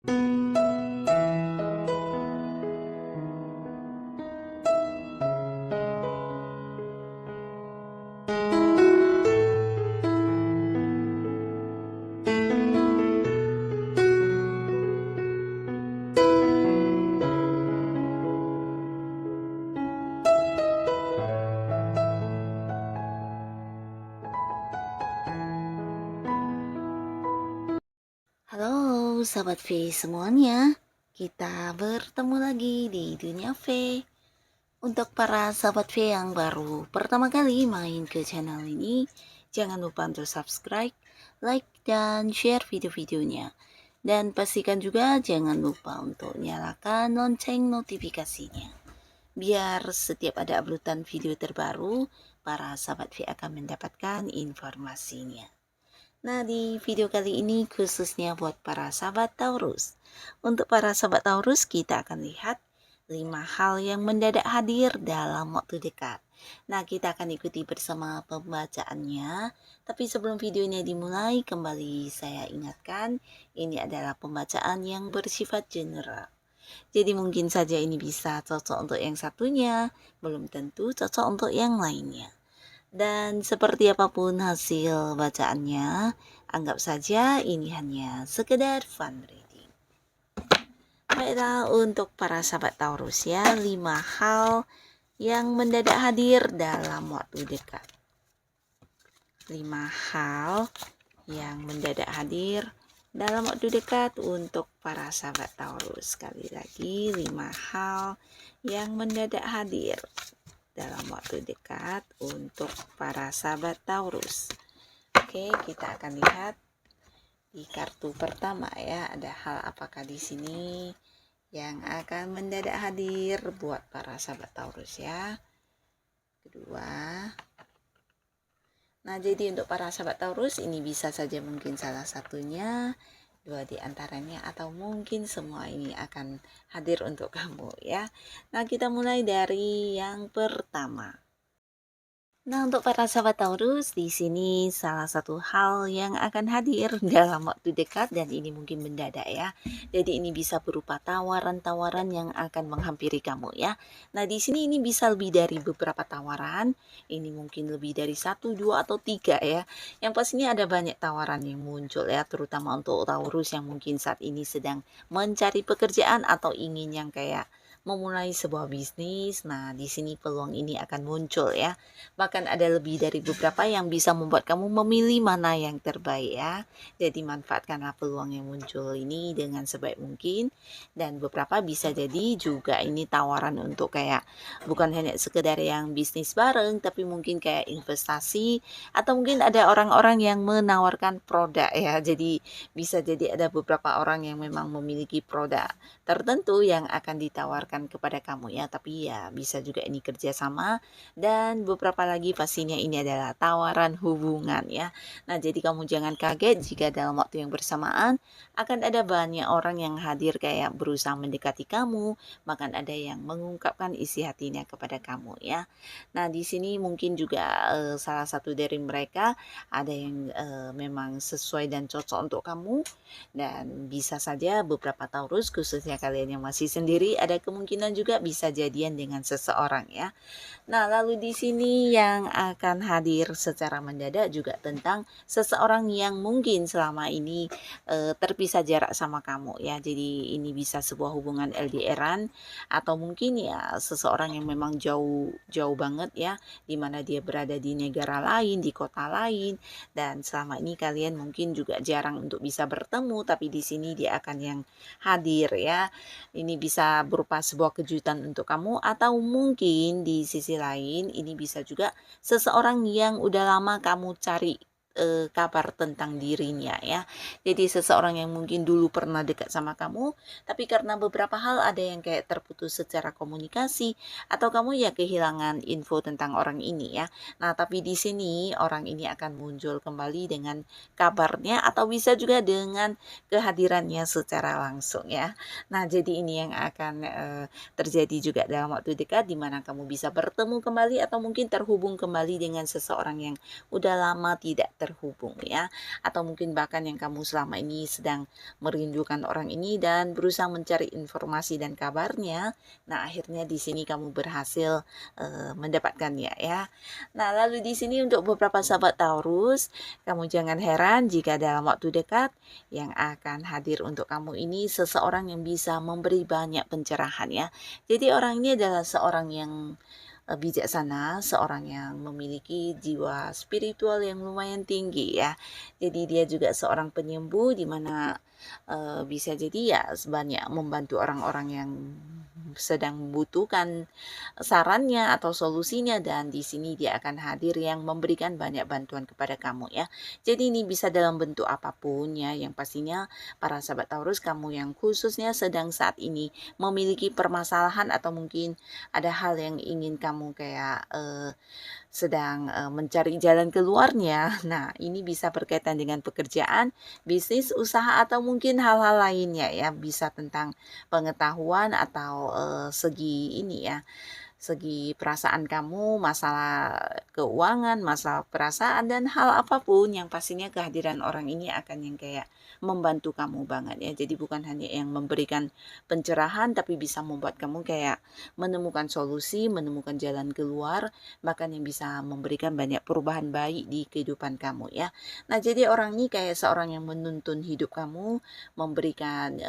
Halo sahabat V semuanya, kita bertemu lagi di Dunia V. Untuk para sahabat V yang baru pertama kali main ke channel ini, jangan lupa untuk subscribe, like, dan share video-videonya. Dan pastikan juga jangan lupa untuk nyalakan lonceng notifikasinya. Biar setiap ada uploadan video terbaru, para sahabat V akan mendapatkan informasinya. Nah, di video kali ini khususnya buat para sahabat Taurus. Untuk para sahabat Taurus, kita akan lihat 5 hal yang mendadak hadir dalam waktu dekat. Nah, kita akan ikuti bersama pembacaannya. Tapi sebelum videonya dimulai, kembali saya ingatkan, ini adalah pembacaan yang bersifat general. Jadi mungkin saja ini bisa cocok untuk yang satunya, belum tentu cocok untuk yang lainnya. Dan seperti apapun hasil bacaannya, anggap saja ini hanya sekedar fun reading. Baiklah, untuk para sahabat Taurus ya, 5 hal yang mendadak hadir dalam waktu dekat. 5 hal yang mendadak hadir dalam waktu dekat untuk para sahabat Taurus. Sekali lagi, 5 hal yang mendadak hadir dalam waktu dekat untuk para sahabat Taurus. Oke, kita akan lihat di kartu pertama ya, ada hal apakah di sini yang akan mendadak hadir buat para sahabat Taurus ya. Kedua. Nah, jadi untuk para sahabat Taurus ini bisa saja mungkin salah satunya, 2 di antaranya, atau mungkin semua ini akan hadir untuk kamu ya. Nah, kita mulai dari yang pertama. Nah, untuk para sahabat Taurus, di sini salah satu hal yang akan hadir dalam waktu dekat dan ini mungkin mendadak ya. Jadi ini bisa berupa tawaran-tawaran yang akan menghampiri kamu ya. Nah, di sini ini bisa lebih dari beberapa tawaran. Ini mungkin lebih dari 1, 2, atau 3 ya. Yang pastinya ada banyak tawaran yang muncul ya, terutama untuk Taurus yang mungkin saat ini sedang mencari pekerjaan atau ingin yang kayak memulai sebuah bisnis. Nah, di sini peluang ini akan muncul ya. Bahkan ada lebih dari beberapa yang bisa membuat kamu memilih mana yang terbaik ya. Jadi manfaatkanlah peluang yang muncul ini dengan sebaik mungkin. Dan beberapa bisa jadi juga ini tawaran untuk kayak bukan hanya sekedar yang bisnis bareng, tapi mungkin kayak investasi atau mungkin ada orang-orang yang menawarkan produk ya. Jadi bisa jadi ada beberapa orang yang memang memiliki produk tertentu yang akan ditawarkan kepada kamu ya. Tapi ya bisa juga ini kerjasama, dan beberapa lagi pastinya ini adalah tawaran hubungan ya. Nah, jadi kamu jangan kaget jika dalam waktu yang bersamaan akan ada banyak orang yang hadir kayak berusaha mendekati kamu, bahkan ada yang mengungkapkan isi hatinya kepada kamu ya. Nah, di sini mungkin juga salah satu dari mereka ada yang memang sesuai dan cocok untuk kamu, dan bisa saja beberapa Taurus khususnya kalian yang masih sendiri ada kemungkinan juga bisa jadian dengan seseorang ya. Nah, lalu di sini yang akan hadir secara mendadak juga tentang seseorang yang mungkin selama ini terpisah jarak sama kamu ya. Jadi ini bisa sebuah hubungan LDRan atau mungkin ya seseorang yang memang jauh banget ya, di mana dia berada di negara lain, di kota lain, dan selama ini kalian mungkin juga jarang untuk bisa bertemu, tapi di sini dia akan yang hadir ya. Ini bisa berupa sebuah kejutan untuk kamu, atau mungkin di sisi lain ini bisa juga seseorang yang udah lama kamu cari kabar tentang dirinya ya. Jadi seseorang yang mungkin dulu pernah dekat sama kamu, tapi karena beberapa hal ada yang kayak terputus secara komunikasi, atau kamu ya kehilangan info tentang orang ini ya. Nah, tapi di sini orang ini akan muncul kembali dengan kabarnya, atau bisa juga dengan kehadirannya secara langsung ya. Nah, jadi ini yang akan terjadi juga dalam waktu dekat, di mana kamu bisa bertemu kembali atau mungkin terhubung kembali dengan seseorang yang udah lama tidak terhubung ya, atau mungkin bahkan yang kamu selama ini sedang merindukan orang ini dan berusaha mencari informasi dan kabarnya. Nah, akhirnya di sini kamu berhasil mendapatkannya ya. Nah, lalu di sini untuk beberapa sahabat Taurus, kamu jangan heran jika dalam waktu dekat yang akan hadir untuk kamu ini seseorang yang bisa memberi banyak pencerahan ya. Jadi orang ini adalah seorang yang bijaksana, seorang yang memiliki jiwa spiritual yang lumayan tinggi ya. Jadi dia juga seorang penyembuh di mana bisa jadi ya banyak membantu orang-orang yang sedang membutuhkan sarannya atau solusinya, dan di sini dia akan hadir yang memberikan banyak bantuan kepada kamu ya. Jadi ini bisa dalam bentuk apapun ya, yang pastinya para sahabat Taurus, kamu yang khususnya sedang saat ini memiliki permasalahan atau mungkin ada hal yang ingin kamu kayak sedang mencari jalan keluarnya. Nah, ini bisa berkaitan dengan pekerjaan, bisnis, usaha, atau mungkin hal-hal lainnya ya. Bisa tentang pengetahuan atau segi ini ya, segi perasaan kamu, masalah keuangan, masalah perasaan, dan hal apapun yang pastinya kehadiran orang ini akan yang kayak membantu kamu banget ya. Jadi bukan hanya yang memberikan pencerahan, tapi bisa membuat kamu kayak menemukan solusi, menemukan jalan keluar, bahkan yang bisa memberikan banyak perubahan baik di kehidupan kamu ya. Nah, jadi orang ini kayak seorang yang menuntun hidup kamu, memberikan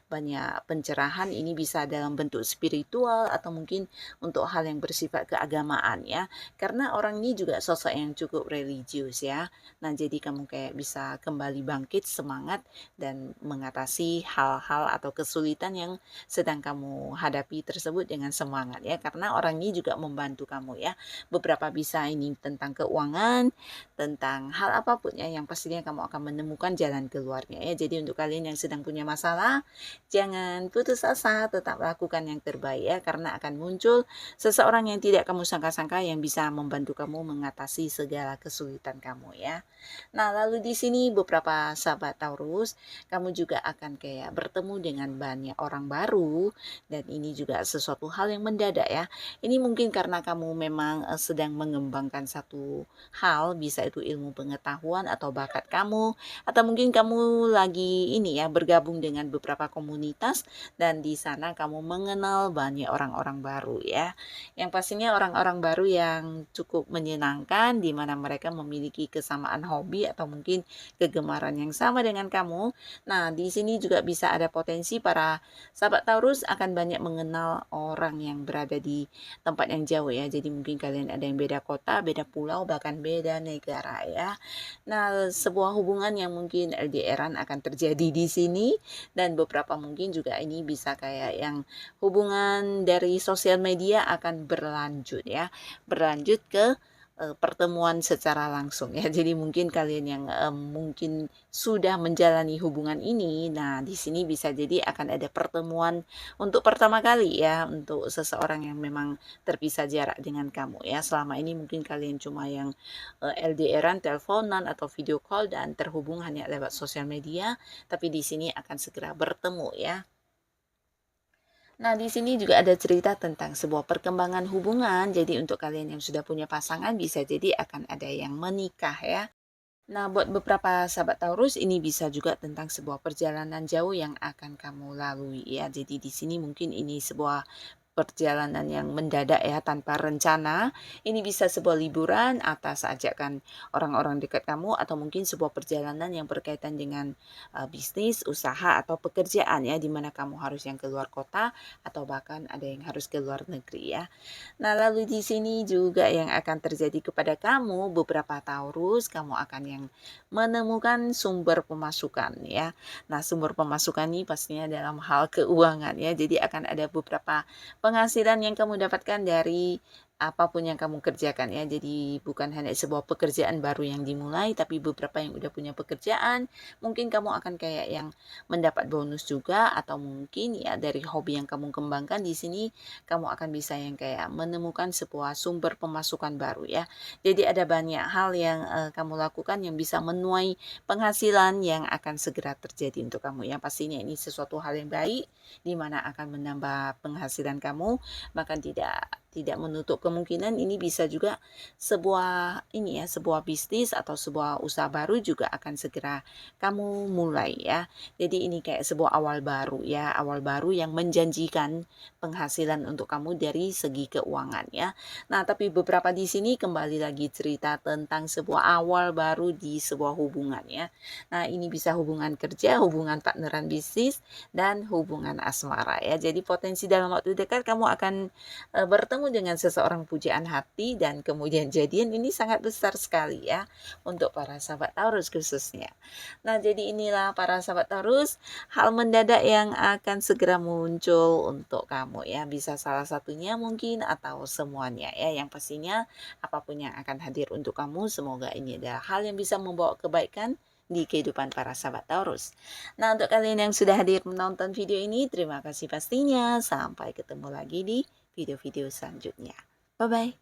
banyak pencerahan. Ini bisa dalam bentuk spiritual atau mungkin untuk hal yang bersifat keagamaan ya. Karena orang ini juga sosok yang cukup religius ya. Nah, jadi kamu kayak bisa kembali bangkit semangat dan mengatasi hal-hal atau kesulitan yang sedang kamu hadapi tersebut dengan semangat ya. Karena orang ini juga membantu kamu ya. Beberapa bisa ini tentang keuangan, tentang hal apapun ya, yang pastinya kamu akan menemukan jalan keluarnya ya. Jadi untuk kalian yang sedang punya masalah, jangan putus asa, tetap lakukan yang terbaik ya, karena akan muncul seseorang yang tidak kamu sangka-sangka yang bisa membantu kamu mengatasi segala kesulitan kamu ya. Nah, lalu di sini beberapa sahabat Taurus, kamu juga akan kayak bertemu dengan banyak orang baru, dan ini juga sesuatu hal yang mendadak ya. Ini mungkin karena kamu memang sedang mengembangkan satu hal, bisa itu ilmu pengetahuan atau bakat kamu, atau mungkin kamu lagi ini ya bergabung dengan beberapa komunitas, dan di sana kamu mengenal banyak orang-orang baru ya. Yang pastinya orang-orang baru yang cukup menyenangkan, di mana mereka memiliki kesamaan hobi atau mungkin kegemaran yang sama dengan kamu. Nah, di sini juga bisa ada potensi para sahabat Taurus akan banyak mengenal orang yang berada di tempat yang jauh ya. Jadi mungkin kalian ada yang beda kota, beda pulau, bahkan beda negara ya. Nah, sebuah hubungan yang mungkin LDR-an akan terjadi di sini, dan beberapa mungkin juga ini bisa kayak yang hubungan dari sosial media akan berlanjut ya. Berlanjut ke pertemuan secara langsung ya. Jadi mungkin kalian yang mungkin sudah menjalani hubungan ini, nah di sini bisa jadi akan ada pertemuan untuk pertama kali ya, untuk seseorang yang memang terpisah jarak dengan kamu ya. Selama ini mungkin kalian cuma yang LDR-an, teleponan atau video call dan terhubung hanya lewat sosial media, tapi di sini akan segera bertemu ya. Nah, di sini juga ada cerita tentang sebuah perkembangan hubungan. Jadi untuk kalian yang sudah punya pasangan, bisa jadi akan ada yang menikah ya. Nah, buat beberapa sahabat Taurus, ini bisa juga tentang sebuah perjalanan jauh yang akan kamu lalui ya. Jadi di sini mungkin ini sebuah perjalanan yang mendadak ya, tanpa rencana. Ini bisa sebuah liburan atas ajakan orang-orang dekat kamu, atau mungkin sebuah perjalanan yang berkaitan dengan bisnis, usaha, atau pekerjaan ya, dimana kamu harus yang keluar kota atau bahkan ada yang harus ke luar negeri ya. Nah, lalu di sini juga yang akan terjadi kepada kamu beberapa Taurus, kamu akan yang menemukan sumber pemasukan ya. Nah, sumber pemasukan ini pastinya dalam hal keuangan ya. Jadi akan ada beberapa penghasilan yang kamu dapatkan dari apapun yang kamu kerjakan ya. Jadi bukan hanya sebuah pekerjaan baru yang dimulai, tapi beberapa yang udah punya pekerjaan, mungkin kamu akan kayak yang mendapat bonus juga, atau mungkin ya dari hobi yang kamu kembangkan di sini kamu akan bisa yang kayak menemukan sebuah sumber pemasukan baru ya. Jadi ada banyak hal yang kamu lakukan yang bisa menuai penghasilan yang akan segera terjadi untuk kamu ya. Pastinya ini sesuatu hal yang baik, di mana akan menambah penghasilan kamu, bahkan tidak tidak menutup kemungkinan ini bisa juga sebuah bisnis atau sebuah usaha baru juga akan segera kamu mulai ya. Jadi ini kayak sebuah awal baru ya, awal baru yang menjanjikan penghasilan untuk kamu dari segi keuangan ya. Nah, tapi beberapa di sini kembali lagi cerita tentang sebuah awal baru di sebuah hubungan ya. Nah, ini bisa hubungan kerja, hubungan partneran bisnis, dan hubungan asmara ya. Jadi potensi dalam waktu dekat kamu akan bertemu dengan seseorang pujaan hati dan kemudian jadian, ini sangat besar sekali ya untuk para sahabat Taurus khususnya. Nah, jadi inilah para sahabat Taurus, hal mendadak yang akan segera muncul untuk kamu ya. Bisa salah satunya mungkin atau semuanya ya. Yang pastinya apapun yang akan hadir untuk kamu, semoga ini adalah hal yang bisa membawa kebaikan di kehidupan para sahabat Taurus. Nah, untuk kalian yang sudah hadir menonton video ini, terima kasih pastinya. Sampai ketemu lagi di video-video selanjutnya. Bye-bye.